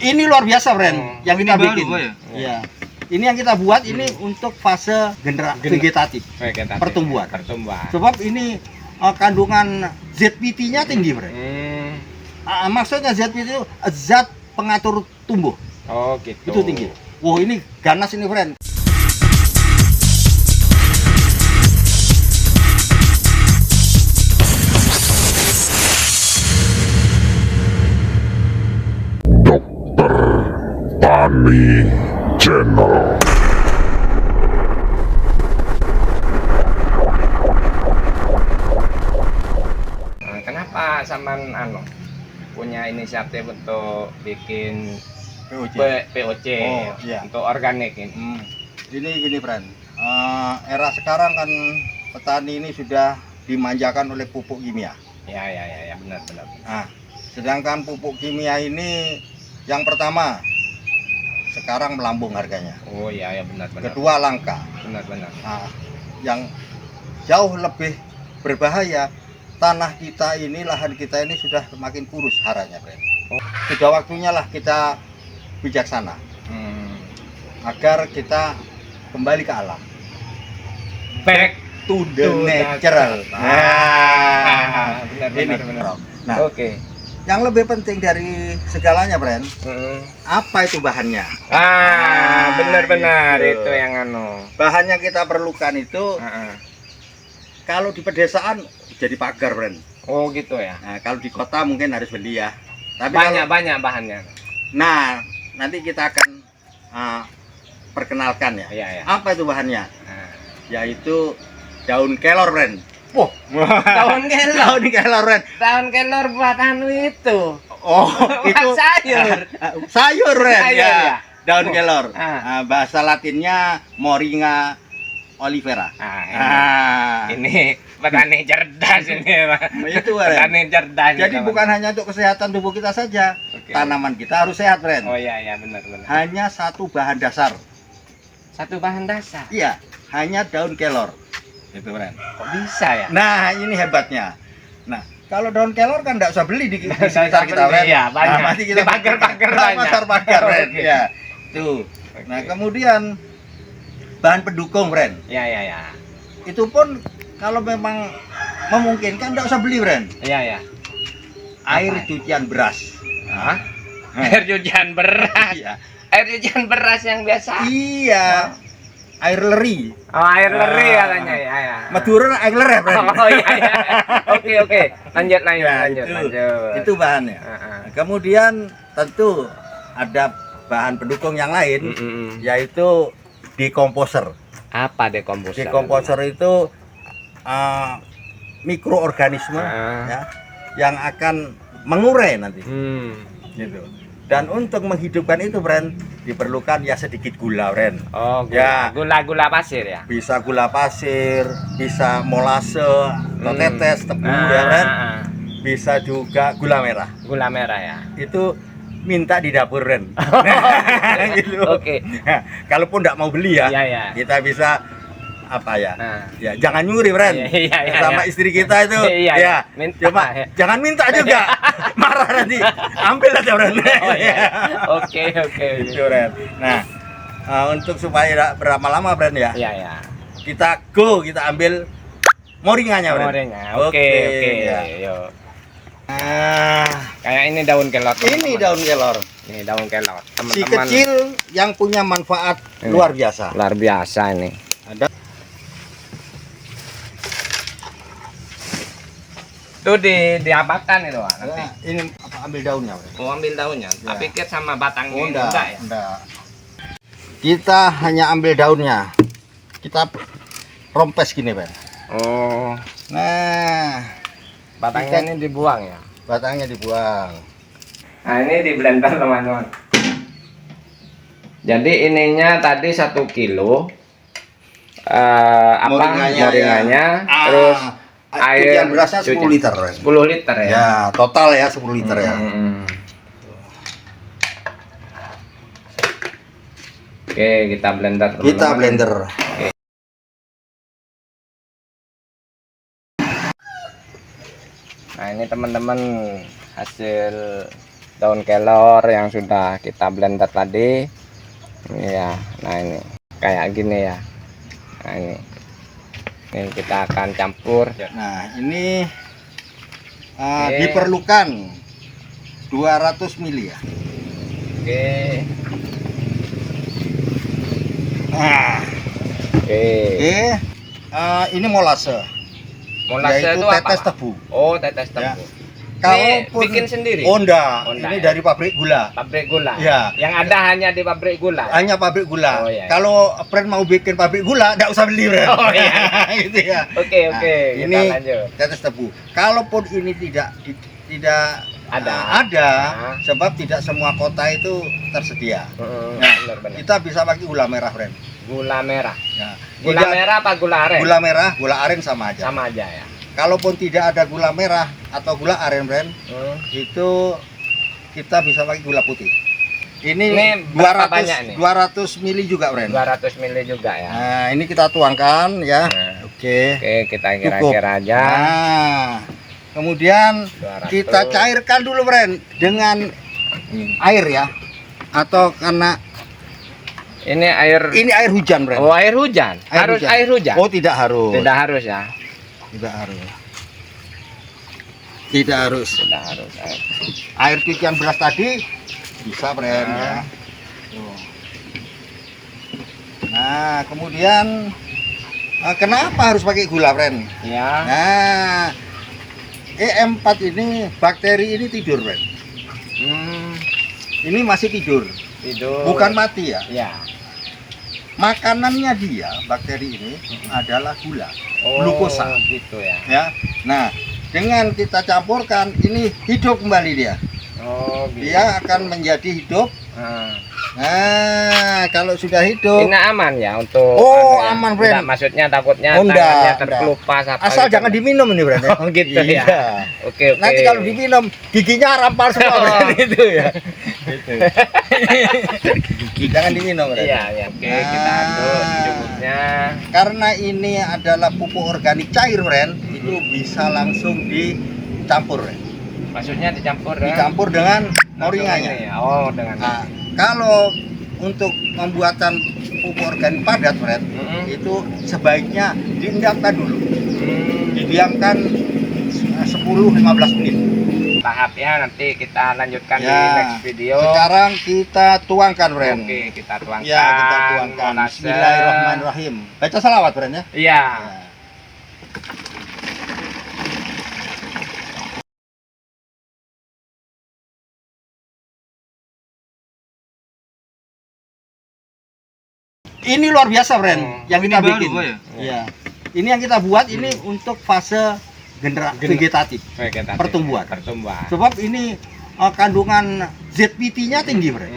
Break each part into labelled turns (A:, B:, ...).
A: Ini luar biasa, friend. Yang kita
B: baru,
A: bikin.
B: ya?
A: Iya. Ini yang kita buat ini untuk fase vegetatif, pertumbuhan. Sebab ini kandungan ZPT-nya tinggi, friend. Maksudnya ZPT itu zat pengatur tumbuh.
B: Oh, gitu.
A: Itu tinggi. Wow, ini ganas ini, friend.
C: Tani Channel.
B: Kenapa Saman punya inisiatif untuk bikin POC
A: Oh, iya.
B: untuk organik ini?
A: Ini gini, friend. Era sekarang kan petani ini sudah dimanjakan oleh pupuk kimia.
B: Ya, benar.
A: Nah, sedangkan pupuk kimia ini yang pertama sekarang melambung harganya.
B: Oh iya, benar.
A: Kedua langka.
B: Benar.
A: Nah, yang jauh lebih berbahaya, tanah kita ini, lahan kita ini sudah semakin kurus haranya, friend. Sudah waktunya lah kita bijaksana agar kita kembali ke alam.
B: Back
A: To the natural.
B: Benar.
A: Nah,
B: Oke.
A: yang lebih penting dari segalanya, friend, apa itu bahannya?
B: Benar
A: gitu.
B: itu yang
A: Bahan yang kita perlukan itu kalau di pedesaan jadi pagar, friend.
B: Oh gitu ya.
A: Nah, kalau di kota mungkin harus beli ya. Tapi
B: Banyak bahannya.
A: Nah, nanti kita akan perkenalkan ya.
B: Iya.
A: Apa itu bahannya? Yaitu daun kelor, friend. Wah,
B: Daun kelor.
A: daun kelor, friend.
B: Daun kelor buat itu.
A: Oh, itu
B: sayur.
A: Sayur, friend.
B: Sayur, ya.
A: Daun kelor.
B: Ah.
A: Bahasa Latinnya Moringa olivera.
B: Ini petani cerdas ini, Pak.
A: Itu, friend.
B: Petani cerdas.
A: Jadi bukan hanya untuk kesehatan tubuh kita saja,
B: Oke.
A: tanaman kita harus sehat, friend.
B: Oh iya, benar.
A: Hanya satu bahan dasar.
B: Satu bahan dasar.
A: Iya, hanya daun kelor. Itu, friend.
B: Kok bisa ya?
A: Nah, ini hebatnya. Nah, kalau daun kelor kan nggak usah beli di sekitar kita, friend.
B: Iya, banyak.
A: Nah, nanti kita
B: Di pagar-pagar banyak.
A: pasar-pagar, friend.
B: Oke.
A: Ya. Tuh.
B: Oke.
A: Nah, kemudian bahan pendukung, friend.
B: Iya.
A: Itu pun kalau memang memungkinkan nggak usah beli, friend.
B: Iya.
A: Air
B: Apa?
A: cucian beras.
B: Hah? Air cucian beras.
A: Iya.
B: Air cucian beras yang biasa.
A: Iya. Air leri.
B: Oh, air leri katanya ya.
A: Madura air leri, friend.
B: Oh iya. Oke. Lanjut.
A: Itu bahannya. Kemudian tentu ada bahan pendukung yang lain, yaitu dekomposer.
B: Apa dekomposer?
A: Dekomposer itu mikroorganisme ya, yang akan mengurai nanti. Gitu. Dan untuk menghidupkan itu, friend, diperlukan ya sedikit gula, friend.
B: Oh,
A: Ya.
B: gula pasir ya.
A: Bisa gula pasir, bisa molase atau tetes tebu ya, friend. Bisa juga gula merah.
B: Gula merah ya.
A: Itu minta di dapur, friend. Gitu.
B: Oke.
A: Nah, kalaupun nggak mau beli ya,
B: Iya.
A: kita bisa apa ya?
B: Nah.
A: Ya jangan nyuri, friend.
B: Iya,
A: Sama istri kita itu.
B: Iya.
A: Ya.
B: Minta,
A: Cuma
B: ya.
A: jangan minta juga. Marah nanti. Ambil aja, friend.
B: Oh, iya. Oke.
A: Gitu, friend. Nah, untuk supaya tidak berlama-lama, friend ya.
B: Iya.
A: Kita ambil moringanya, friend.
B: Moringnya. Oke.
A: Ya.
B: Yuk. Kayak ini daun kelor.
A: Ini daun kelor.
B: Ini daun kelor.
A: Si
B: Teman-teman.
A: kecil yang punya manfaat
B: Ini.
A: luar biasa.
B: Luar biasa ini.
A: Ada
B: Itu diapakan itu, Pak? Nanti.
A: ini apa, ambil daunnya, friend.
B: Mau ambil daunnya.
A: Ya.
B: Tapi pikir sama batangnya
A: Oh,
B: ini
A: enggak
B: enggak ya?
A: enggak. Kita hanya ambil daunnya. Kita rompes gini, friend.
B: Oh,
A: Nah,
B: batangnya
A: Kita-
B: ini dibuang ya.
A: batangnya dibuang.
B: Nah, ini di blender, teman-teman. Jadi ininya tadi 1 kilo. Moringanya,
A: ya.
B: terus
A: Cucian
B: air
A: berasnya 10 liter, friend.
B: 10 liter ya.
A: Ya, total ya 10 liter ya.
B: Oke, kita blender, teman-teman.
A: Kita blender.
B: Oke. Nah, ini teman-teman hasil daun kelor yang sudah kita blender tadi. Ya, nah ini kayak gini ya. Nah ini kita akan campur.
A: Nah, ini
B: Oke.
A: diperlukan 200 ml ya.
B: Oke.
A: Nah,
B: Oke.
A: oke. Ini molase,
B: Molase
A: yaitu
B: itu apa,
A: tetes
B: Pak?
A: tebu.
B: Oh, tetes
A: Ya.
B: tebu.
A: Kalaupun
B: Ini bikin sendiri?
A: Oh enggak,
B: Oh, enggak,
A: ini
B: ya.
A: dari pabrik gula.
B: Pabrik gula.
A: Ya.
B: Yang ada hanya di pabrik gula.
A: Hanya pabrik gula.
B: Oh, iya, iya.
A: Kalau friend mau bikin pabrik gula, enggak usah beli, friend.
B: Oh, iya.
A: Gitu ya.
B: Oke,
A: Nah,
B: oke. Kita
A: ini
B: lanjut.
A: tetes tebu. Kalaupun ini tidak
B: Ada.
A: ada,
B: Nah.
A: sebab tidak semua kota itu tersedia. Nah,
B: Benar-benar.
A: kita bisa pakai gula merah, friend.
B: Gula merah.
A: Ya.
B: Gula
A: Tidak-
B: merah apa gula aren?
A: Gula merah, gula aren sama aja.
B: Sama aja ya.
A: Kalaupun tidak ada gula merah atau gula aren, friend, itu kita bisa pakai gula putih. Ini
B: Ini berapa banyak nih?
A: 200 ml juga, friend.
B: 200 ml juga ya.
A: Nah, ini kita tuangkan ya.
B: Nah,
A: Oke.
B: oke, kita
A: Cukup.
B: kira-kira aja.
A: Nah, kemudian
B: 200.
A: kita cairkan dulu, friend, dengan air ya. Atau karena
B: Ini air.
A: ini air hujan, friend.
B: Oh, air hujan. Harus
A: hujan.
B: air hujan.
A: Oh, tidak harus.
B: Tidak harus ya.
A: Tidak harus. Tidak harus.
B: Tidak harus.
A: Air cucian beras tadi bisa, friend ya. Tuh. Nah, kemudian kenapa harus pakai gula, friend?
B: Ya.
A: Nah, E4 ini, bakteri ini tidur, friend. Ini masih tidur,
B: Tidur.
A: bukan mati ya.
B: Ya.
A: Makanannya dia, bakteri ini adalah gula,
B: Oh,
A: glukosa.
B: gitu ya.
A: Ya. Nah, dengan kita campurkan, ini hidup kembali dia.
B: Oh, gitu.
A: Dia akan menjadi hidup.
B: Nah.
A: Nah, kalau sudah hidup,
B: Ini aman ya untuk
A: Oh,
B: ya?
A: aman, friend.
B: Tidak, maksudnya takutnya
A: Oh, enggak,
B: tangannya
A: enggak.
B: terkelupas apa
A: asal
B: gitu.
A: jangan diminum ini, friend.
B: Oh, gitu ya.
A: Iya.
B: Oke, oke.
A: Nanti kalau diminum, giginya rampal semua,
B: Oh.
A: friend. Itu ya. Gitu. Jangan diminum, friend.
B: Iya, ya. Oke, kita aduk secukupnya.
A: Karena ini adalah pupuk organik cair, friend, itu bisa langsung dicampur, friend.
B: Maksudnya dicampur ya?
A: Dicampur dengan
B: Langsung
A: moringanya.
B: ini ya. Oh, dengan
A: Nah, kalau untuk pembuatan pupuk organik padat, friend,
B: Mm-mm.
A: itu sebaiknya diendapkan dulu,
B: Hmm,
A: didiamkan 10-15 menit.
B: tahap ya, nanti kita lanjutkan di
A: Ya.
B: next video.
A: Sekarang kita tuangkan, friend.
B: Oke, kita tuangkan.
A: Ya, kita tuangkan.
B: molase.
A: Bismillahirrahmanirrahim. Baca salawat, friend ya.
B: Iya.
A: Ya. Ini luar biasa, friend, yang kita bikin. Ya. Ini yang kita buat ini untuk fase vegetatif,
B: Vegetatif.
A: Pertumbuhan.
B: Pertumbuhan.
A: sebab ini kandungan ZPT-nya tinggi, friend.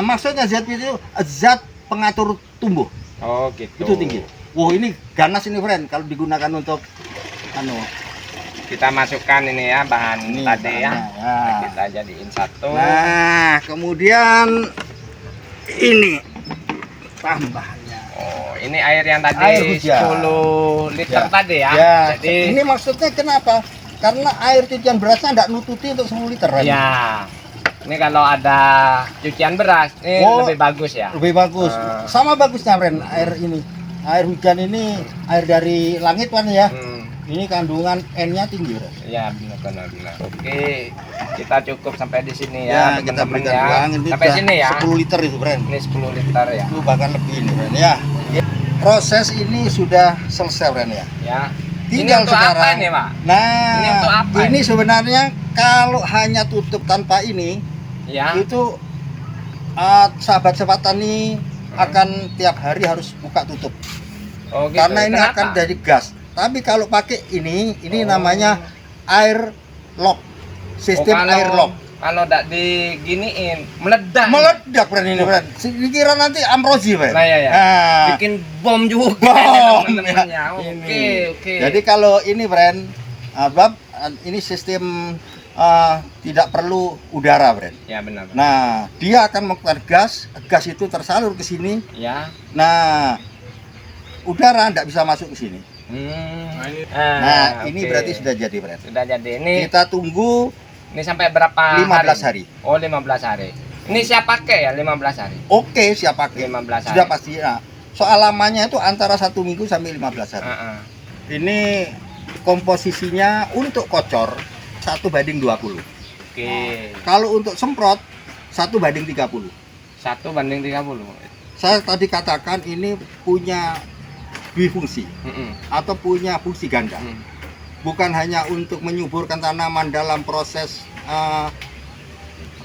A: Maksudnya ZPT itu zat pengatur tumbuh,
B: Oh, gitu.
A: itu tinggi. Wow, ini ganas ini, friend, kalau digunakan untuk
B: Kita masukkan ini ya bahan
A: Ini
B: tadi ya.
A: bahannya, ya.
B: Nah, kita jadiin satu.
A: Nah, kemudian ini tambahannya.
B: Oh, ini air yang tadi
A: Air hujan.
B: 10 liter
A: Ya.
B: tadi ya.
A: Ya,
B: Jadi
A: ini maksudnya kenapa? Karena air cucian berasnya enggak nututi untuk 10 liter, friend.
B: ya. Ini kalau ada cucian beras, ini
A: Oh.
B: lebih bagus ya.
A: Lebih bagus. Sama bagusnya, friend, air ini. Air hujan ini air dari langit, kan ya. Ini kandungan N-nya tinggi, friend.
B: Ya, benar. Oke, kita cukup sampai di sini
A: Ya,
B: ya,
A: kita
B: teman-teman
A: berikan
B: ya.
A: uang ini
B: Sampai
A: udah
B: sini ya.
A: 10 liter itu, friend.
B: Ini 10 liter ya.
A: Itu bahkan lebih ini, friend, ya. Proses ini sudah selesai, friend ya.
B: Ya.
A: Tinggal
B: ini untuk
A: sekarang.
B: apa ini, Pak?
A: Nah,
B: Ini untuk apa
A: ini sebenarnya kalau hanya tutup tanpa ini,
B: Ya.
A: itu sahabat-sahabat tani akan tiap hari harus buka tutup.
B: Oh, gitu.
A: Karena ini
B: Kenapa?
A: akan jadi gas. Tapi kalau pakai ini namanya air lock. Sistem
B: kalau-
A: air lock.
B: Kalau tidak diginiin, meledak.
A: Meledak, friend, ini, friend. Dikira nanti ambrosi, friend.
B: Nah, ya.
A: Nah,
B: Bikin bom juga
A: Bom,
B: teman-teman
A: ya.
B: ya.
A: Ini.
B: Oke.
A: Jadi kalau ini, friend, ini sistem tidak perlu udara, friend.
B: Ya, benar.
A: Nah, dia akan mengeluarkan gas itu tersalur ke sini.
B: Ya.
A: Nah, udara tidak bisa masuk ke sini. Nah, ini
B: oke.
A: berarti sudah jadi, friend.
B: Sudah jadi ini.
A: Kita tunggu
B: Ini sampai berapa
A: 15 hari.
B: Oh, 15 hari. Ini siap pakai ya 15 hari?
A: Oke, siap pakai.
B: 15 hari.
A: Sudah pasti. Nah, soal lamanya itu antara 1 minggu sampai 15 hari. Ini komposisinya untuk kocor 1:20.
B: Oke.
A: Kalau untuk semprot 1:30.
B: 1:30.
A: Saya tadi katakan ini punya difungsi atau punya fungsi ganda. Bukan hanya untuk menyuburkan tanaman dalam proses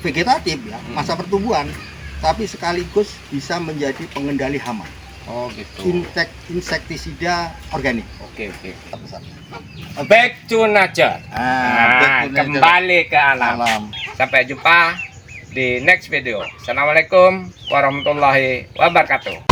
A: vegetatif ya, masa pertumbuhan, tapi sekaligus bisa menjadi pengendali hama.
B: Oh gitu.
A: Insektisida organik.
B: Oke. Back to nature.
A: Back to nature.
B: Kembali ke alam. Sampai jumpa di next video. Assalamualaikum warahmatullahi wabarakatuh.